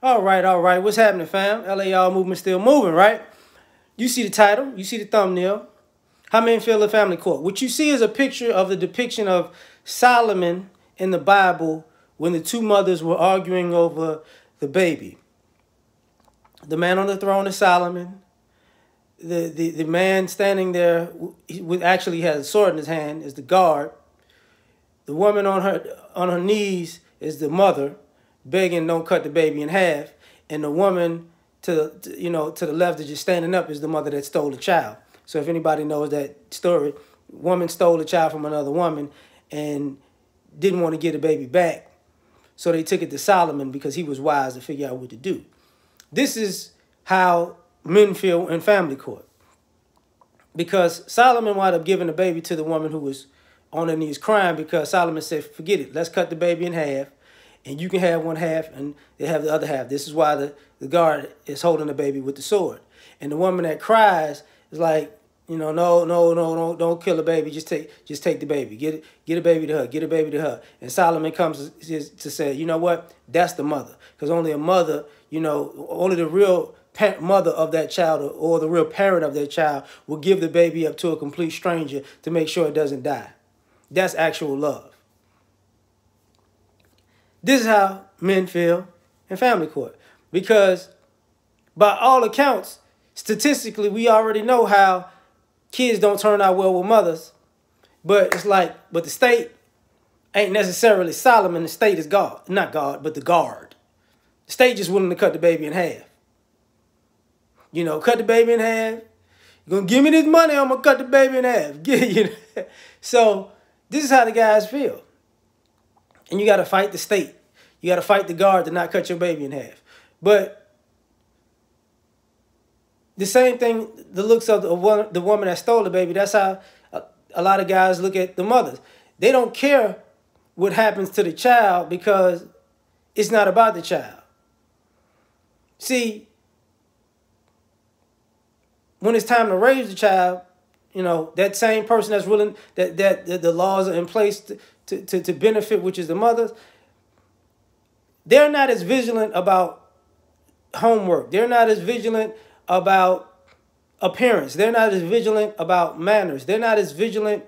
All right, all right. What's happening, fam? L.A.R. movement still moving, right? You see the title. You see the thumbnail. How men feel the family court. What you see is a picture of the depiction of Solomon in the Bible when the two mothers were arguing over the baby. The man on the throne is Solomon. The man standing there actually has a sword in his hand is the guard. The woman on her knees is the mother, begging don't cut the baby in half, and the woman to the left that just standing up is the mother that stole the child. So if anybody knows that story, woman stole a child from another woman and didn't want to get the baby back, so they took it to Solomon because he was wise to figure out what to do. This is how men feel in family court, because Solomon wound up giving the baby to the woman who was on her knees crying, because Solomon said, forget it, let's cut the baby in half, and you can have one half and they have the other half. This is why the guard is holding the baby with the sword. And the woman that cries is like, no, don't kill the baby. Just take the baby. Get a baby to her. Get a baby to her. And Solomon comes to say, you know what? That's the mother, because only a mother, only the real mother of that child or the real parent of that child will give the baby up to a complete stranger to make sure it doesn't die. That's actual love. This is how men feel in family court, because by all accounts, statistically, we already know how kids don't turn out well with mothers, but it's like, but the state ain't necessarily Solomon. The state is God, not God, but the guard. The state just willing to cut the baby in half. Cut the baby in half. You're going to give me this money, I'm going to cut the baby in half. So this is how the guys feel. And you got to fight the state. You got to fight the guard to not cut your baby in half. But the same thing, the looks of the woman that stole the baby, that's how a lot of guys look at the mothers. They don't care what happens to the child because it's not about the child. See, when it's time to raise the child, that same person that's willing, that the laws are in place to benefit, which is the mothers, they're not as vigilant about homework. They're not as vigilant about appearance. They're not as vigilant about manners. They're not as vigilant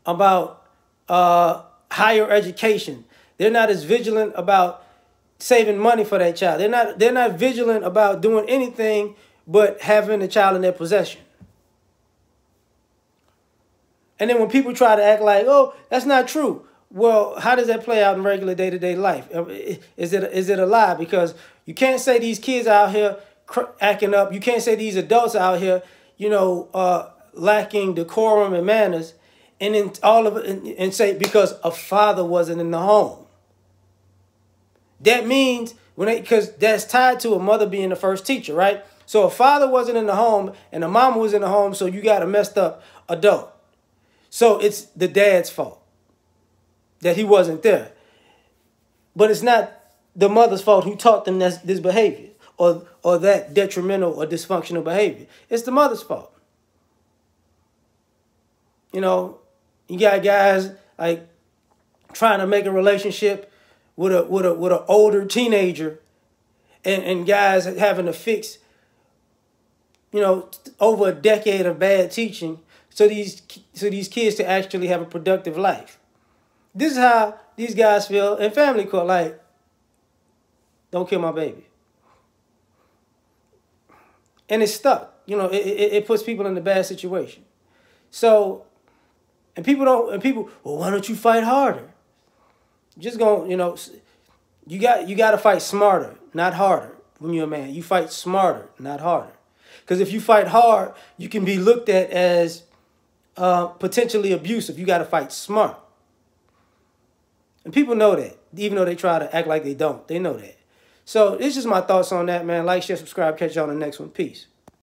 about higher education. They're not as vigilant about saving money for that child. They're not vigilant about doing anything but having the child in their possession. And then when people try to act like, oh, that's not true. Well, how does that play out in regular day-to-day life? Is it a lie? Because you can't say these kids out here acting up. You can't say these adults out here, lacking decorum and manners, and then all of it, and say because a father wasn't in the home. That means because that's tied to a mother being the first teacher, right? So a father wasn't in the home and a mama was in the home, so you got a messed up adult. So it's the dad's fault that he wasn't there. But it's not the mother's fault who taught them this behavior or that detrimental or dysfunctional behavior. It's the mother's fault. You got guys like trying to make a relationship with an older teenager, and guys having to fix, over a decade of bad teaching, so these kids to actually have a productive life. This is how these guys feel in family court. Like, don't kill my baby. And it's stuck. It puts people in a bad situation. So, well, why don't you fight harder? Just go, you got to fight smarter, not harder. When you're a man, you fight smarter, not harder. Because if you fight hard, you can be looked at as potentially abusive. You got to fight smart. And people know that, even though they try to act like they don't. They know that. So it's just my thoughts on that, man. Like, share, subscribe. Catch you on the next one. Peace.